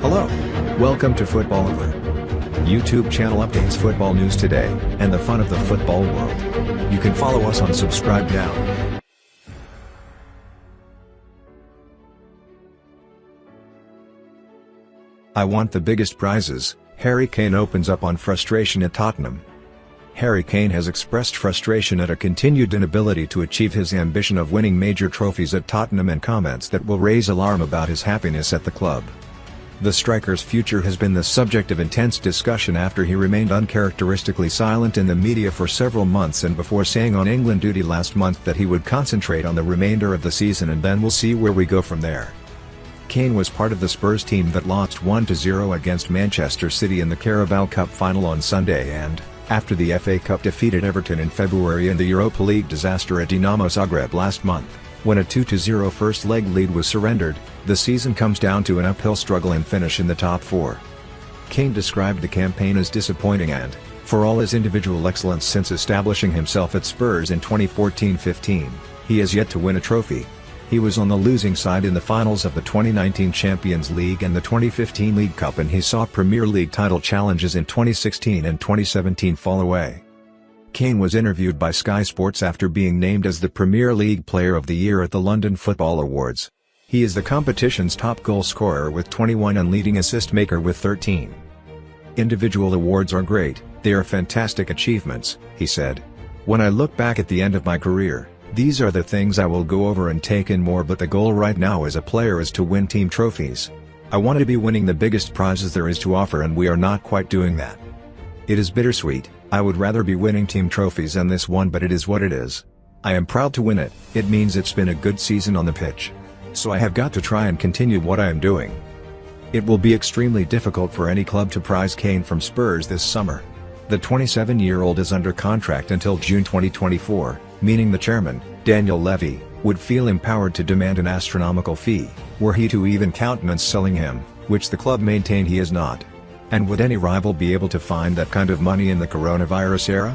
Hello. Welcome to Football Over. YouTube channel updates football news today, and the fun of the football world. You can follow us on Subscribe Now. I want the biggest prizes. Harry Kane opens up on frustration at Tottenham. Harry Kane has expressed frustration at a continued inability to achieve his ambition of winning major trophies at Tottenham and comments that will raise alarm about his happiness at the club. The striker's future has been the subject of intense discussion after he remained uncharacteristically silent in the media for several months and before saying on England duty last month that he would concentrate on the remainder of the season and then we'll see where we go from there. Kane was part of the Spurs team that lost 1-0 against Manchester City in the Carabao Cup final on Sunday and, after the FA Cup defeated Everton in February and the Europa League disaster at Dinamo Zagreb last month, when a 2-0 first leg lead was surrendered, the season comes down to an uphill struggle and finish in the top four. Kane described the campaign as disappointing and, for all his individual excellence since establishing himself at Spurs in 2014-15, he has yet to win a trophy. He was on the losing side in the finals of the 2019 Champions League and the 2015 League Cup, and he saw Premier League title challenges in 2016 and 2017 fall away. Kane was interviewed by Sky Sports after being named as the Premier League Player of the Year at the London Football Awards. He is the competition's top goal scorer with 21 and leading assist maker with 13. Individual awards are great, they are fantastic achievements, he said. When I look back at the end of my career, these are the things I will go over and take in more, but the goal right now as a player is to win team trophies. I want to be winning the biggest prizes there is to offer, and we are not quite doing that. It is bittersweet. I would rather be winning team trophies than this one, but it is what it is. I am proud to win it. It means it's been a good season on the pitch. So I have got to try and continue what I am doing. It will be extremely difficult for any club to prize Kane from Spurs this summer. The 27-year-old is under contract until June 2024, meaning the chairman, Daniel Levy, would feel empowered to demand an astronomical fee, were he to even countenance selling him, which the club maintain he is not. And would any rival be able to find that kind of money in the coronavirus era?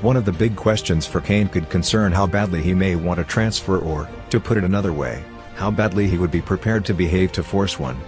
One of the big questions for Kane could concern how badly he may want a transfer, or, to put it another way, how badly he would be prepared to behave to force one.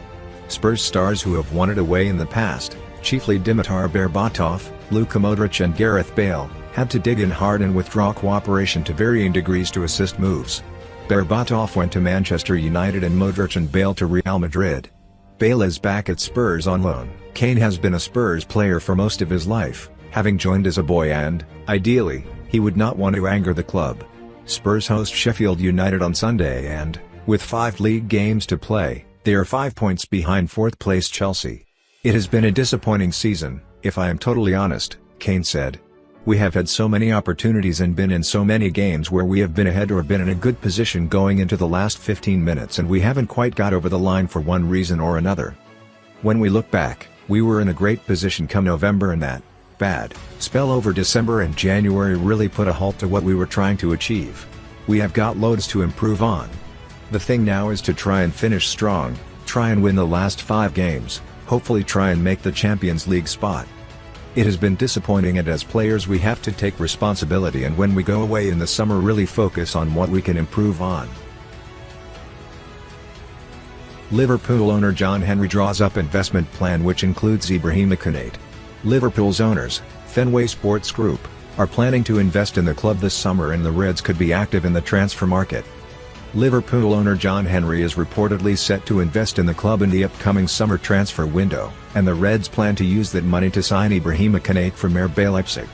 Spurs stars who have won it away in the past, chiefly Dimitar Berbatov, Luka Modric and Gareth Bale, had to dig in hard and withdraw cooperation to varying degrees to assist moves. Berbatov went to Manchester United and Modric and Bale to Real Madrid. Bale is back at Spurs on loan. Kane has been a Spurs player for most of his life, having joined as a boy, and, ideally, he would not want to anger the club. Spurs host Sheffield United on Sunday and, with 5 league games to play, they are 5 points behind fourth-place Chelsea. It has been a disappointing season, if I am totally honest, Kane said. We have had so many opportunities and been in so many games where we have been ahead or been in a good position going into the last 15 minutes and we haven't quite got over the line for one reason or another. When we look back, we were in a great position come November, and that bad spell over December and January really put a halt to what we were trying to achieve. We have got loads to improve on. The thing now is to try and finish strong, try and win the last 5 games, hopefully try and make the Champions League spot. It has been disappointing, and as players we have to take responsibility, and when we go away in the summer really focus on what we can improve on. Liverpool owner John Henry draws up investment plan which includes Ibrahima Konate. Liverpool's owners, Fenway Sports Group, are planning to invest in the club this summer, and the Reds could be active in the transfer market. Liverpool owner John Henry is reportedly set to invest in the club in the upcoming summer transfer window, and the Reds plan to use that money to sign Ibrahima Konate from RB Leipzig.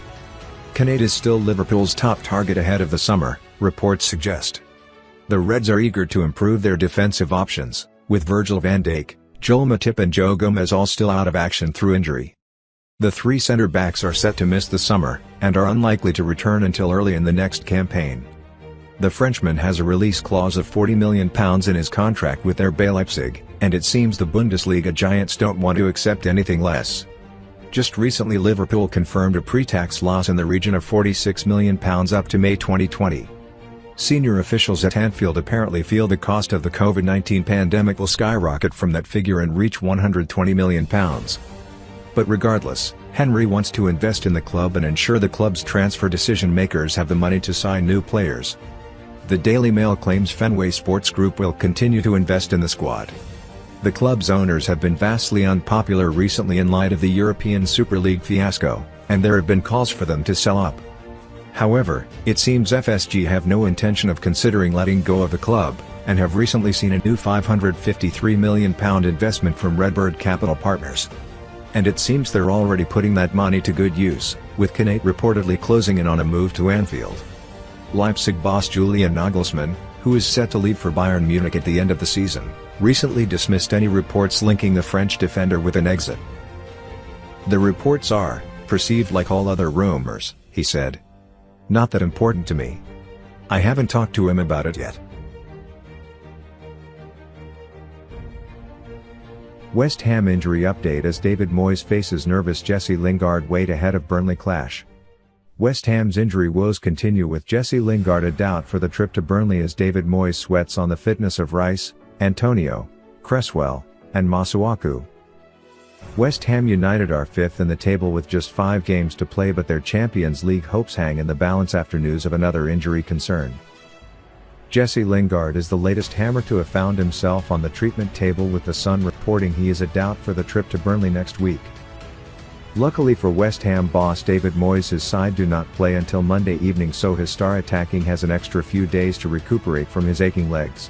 Konate is still Liverpool's top target ahead of the summer, reports suggest. The Reds are eager to improve their defensive options, with Virgil van Dijk, Joel Matip and Joe Gomez all still out of action through injury. The 3 centre-backs are set to miss the summer, and are unlikely to return until early in the next campaign. The Frenchman has a release clause of £40 million in his contract with RB Leipzig, and it seems the Bundesliga giants don't want to accept anything less. Just recently Liverpool confirmed a pre-tax loss in the region of £46 million up to May 2020. Senior officials at Anfield apparently feel the cost of the COVID-19 pandemic will skyrocket from that figure and reach £120 million. But regardless, Henry wants to invest in the club and ensure the club's transfer decision-makers have the money to sign new players. The Daily Mail claims Fenway Sports Group will continue to invest in the squad. The club's owners have been vastly unpopular recently in light of the European Super League fiasco, and there have been calls for them to sell up. However, it seems FSG have no intention of considering letting go of the club, and have recently seen a new £553 million investment from Redbird Capital Partners. And it seems they're already putting that money to good use, with Konate reportedly closing in on a move to Anfield. Leipzig boss Julian Nagelsmann, who is set to leave for Bayern Munich at the end of the season, recently dismissed any reports linking the French defender with an exit. "The reports are perceived like all other rumors," he said. "Not that important to me. I haven't talked to him about it yet." West Ham injury update as David Moyes faces nervous Jesse Lingard wait ahead of Burnley clash. West Ham's injury woes continue with Jesse Lingard a doubt for the trip to Burnley as David Moyes sweats on the fitness of Rice, Antonio, Cresswell, and Masuaku. West Ham United are fifth in the table with just 5 games to play, but their Champions League hopes hang in the balance after news of another injury concern. Jesse Lingard is the latest Hammer to have found himself on the treatment table, with The Sun reporting he is a doubt for the trip to Burnley next week. Luckily for West Ham boss David Moyes, his side do not play until Monday evening, so his star attacking has an extra few days to recuperate from his aching legs.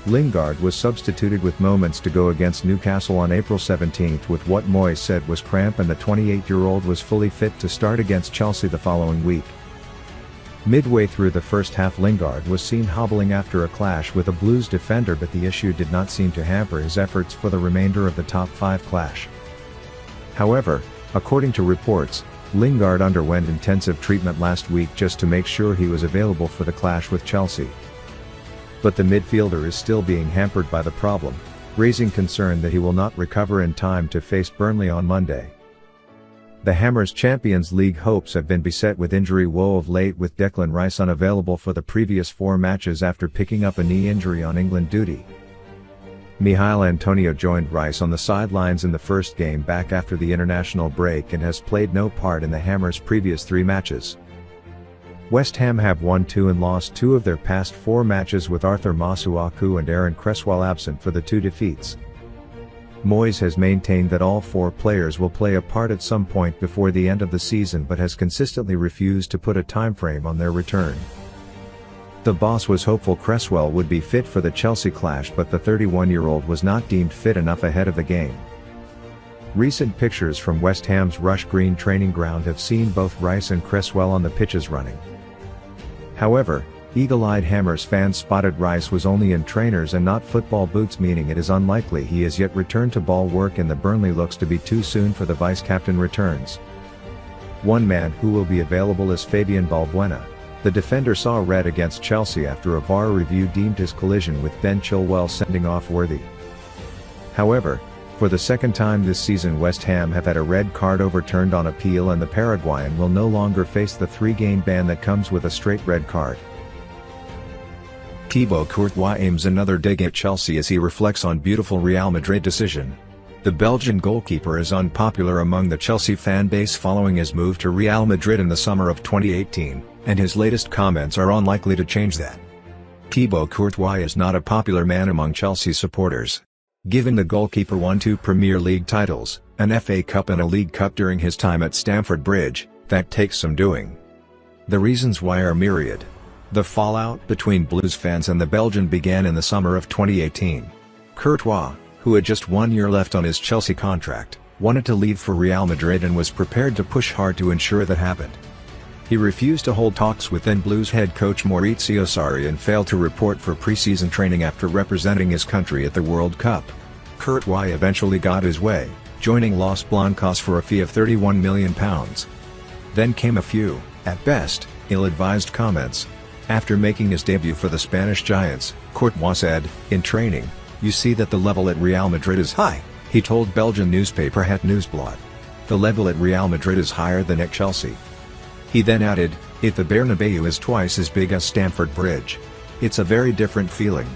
Lingard was substituted with moments to go against Newcastle on April 17 with what Moyes said was cramp, and the 28-year-old was fully fit to start against Chelsea the following week. Midway through the first half, Lingard was seen hobbling after a clash with a Blues defender, but the issue did not seem to hamper his efforts for the remainder of the top 5 clash. However, according to reports, Lingard underwent intensive treatment last week just to make sure he was available for the clash with Chelsea. But the midfielder is still being hampered by the problem, raising concern that he will not recover in time to face Burnley on Monday. The Hammers' Champions League hopes have been beset with injury woe of late, with Declan Rice unavailable for the previous 4 matches after picking up a knee injury on England duty. Michail Antonio joined Rice on the sidelines in the first game back after the international break and has played no part in the Hammers' previous 3 matches. West Ham have won 2 and lost 2 of their past 4 matches, with Arthur Masuaku and Aaron Cresswell absent for the 2 defeats. Moyes has maintained that all 4 players will play a part at some point before the end of the season, but has consistently refused to put a timeframe on their return. The boss was hopeful Cresswell would be fit for the Chelsea clash, but the 31-year-old was not deemed fit enough ahead of the game. Recent pictures from West Ham's Rush Green training ground have seen both Rice and Cresswell on the pitches running. However, eagle-eyed Hammers fans spotted Rice was only in trainers and not football boots, meaning it is unlikely he has yet returned to ball work, and the Burnley looks to be too soon for the vice-captain returns. One man who will be available is Fabian Balbuena. The defender saw red against Chelsea after a VAR review deemed his collision with Ben Chilwell sending off worthy. However, for the second time this season, West Ham have had a red card overturned on appeal, and the Paraguayan will no longer face the 3-game ban that comes with a straight red card. Thibaut Courtois aims another dig at Chelsea as he reflects on beautiful Real Madrid decision. The Belgian goalkeeper is unpopular among the Chelsea fan base following his move to Real Madrid in the summer of 2018, and his latest comments are unlikely to change that. Thibaut Courtois is not a popular man among Chelsea supporters. Given the goalkeeper won 2 Premier League titles, an FA Cup and a League Cup during his time at Stamford Bridge, that takes some doing. The reasons why are myriad. The fallout between Blues fans and the Belgian began in the summer of 2018. Courtois, who had just 1 year left on his Chelsea contract, wanted to leave for Real Madrid and was prepared to push hard to ensure that happened. He refused to hold talks with then Blues head coach Maurizio Sarri and failed to report for pre-season training after representing his country at the World Cup. Courtois eventually got his way, joining Los Blancos for a fee of £31 million. Then came a few, at best, ill-advised comments. After making his debut for the Spanish Giants, Courtois said, "In training, you see that the level at Real Madrid is high," he told Belgian newspaper Het Nieuwsblad. "The level at Real Madrid is higher than at Chelsea." He then added, "If the Bernabeu is twice as big as Stamford Bridge, it's a very different feeling.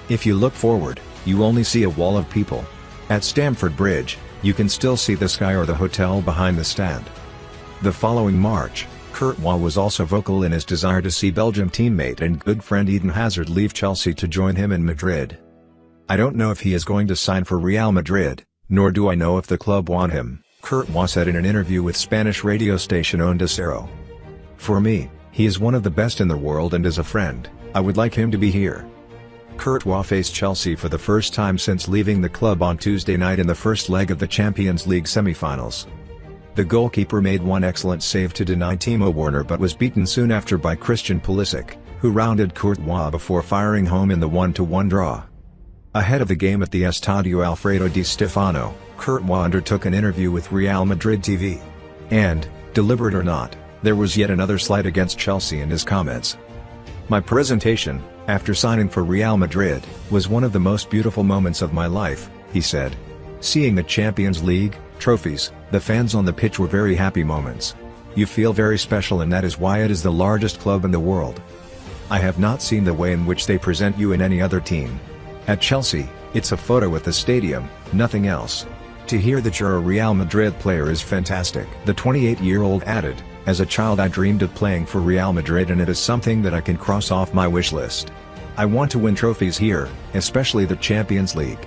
If you look forward, you only see a wall of people. At Stamford Bridge, you can still see the sky or the hotel behind the stand." The following March, Courtois was also vocal in his desire to see Belgium teammate and good friend Eden Hazard leave Chelsea to join him in Madrid. I don't know if he is going to sign for Real Madrid, nor do I know if the club want him, Courtois said in an interview with Spanish radio station Onda Cero. For me, he is one of the best in the world and as a friend, I would like him to be here. Courtois faced Chelsea for the first time since leaving the club on Tuesday night in the first leg of the Champions League semi-finals. The goalkeeper made one excellent save to deny Timo Werner but was beaten soon after by Christian Pulisic, who rounded Courtois before firing home in the 1-1 draw. Ahead of the game at the Estadio Alfredo Di Stefano, Courtois undertook an interview with Real Madrid TV. And, deliberate or not, there was yet another slight against Chelsea in his comments. My presentation, after signing for Real Madrid, was one of the most beautiful moments of my life, he said. Seeing the Champions League, trophies, the fans on the pitch were very happy moments. You feel very special and that is why it is the largest club in the world. I have not seen the way in which they present you in any other team. At Chelsea, it's a photo at the stadium, nothing else. To hear that you're a Real Madrid player is fantastic. The 28-year-old added, as a child I dreamed of playing for Real Madrid and it is something that I can cross off my wish list. I want to win trophies here, especially the Champions League.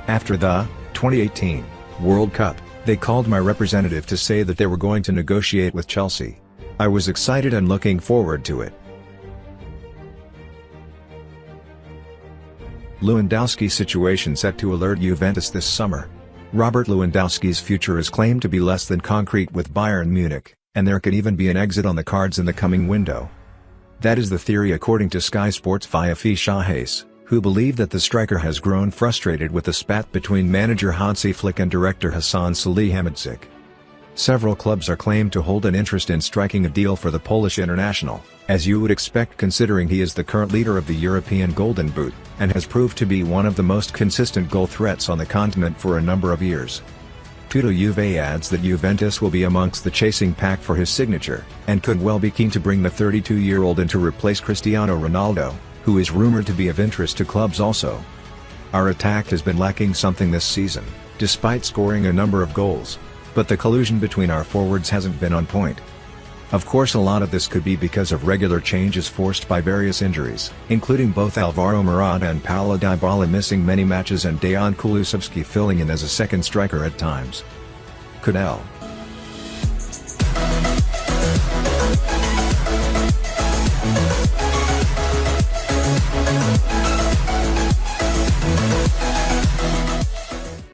After the 2018 World Cup, they called my representative to say that they were going to negotiate with Chelsea. I was excited and looking forward to it. Lewandowski situation set to alert Juventus this summer. Robert Lewandowski's future is claimed to be less than concrete with Bayern Munich, and there could even be an exit on the cards in the coming window. That is the theory according to Sky Sports via Fichajes, who believe that the striker has grown frustrated with the spat between manager Hansi Flick and director Hassan Salihamidzic. Several clubs are claimed to hold an interest in striking a deal for the Polish international, as you would expect considering he is the current leader of the European Golden Boot, and has proved to be one of the most consistent goal threats on the continent for a number of years. Tutto Juve adds that Juventus will be amongst the chasing pack for his signature, and could well be keen to bring the 32-year-old in to replace Cristiano Ronaldo, who is rumored to be of interest to clubs also. Our attack has been lacking something this season, despite scoring a number of goals, but the collusion between our forwards hasn't been on point. Of course a lot of this could be because of regular changes forced by various injuries, including both Alvaro Morata and Paulo Dybala missing many matches and Dejan Kulusevski filling in as a second striker at times. Could L.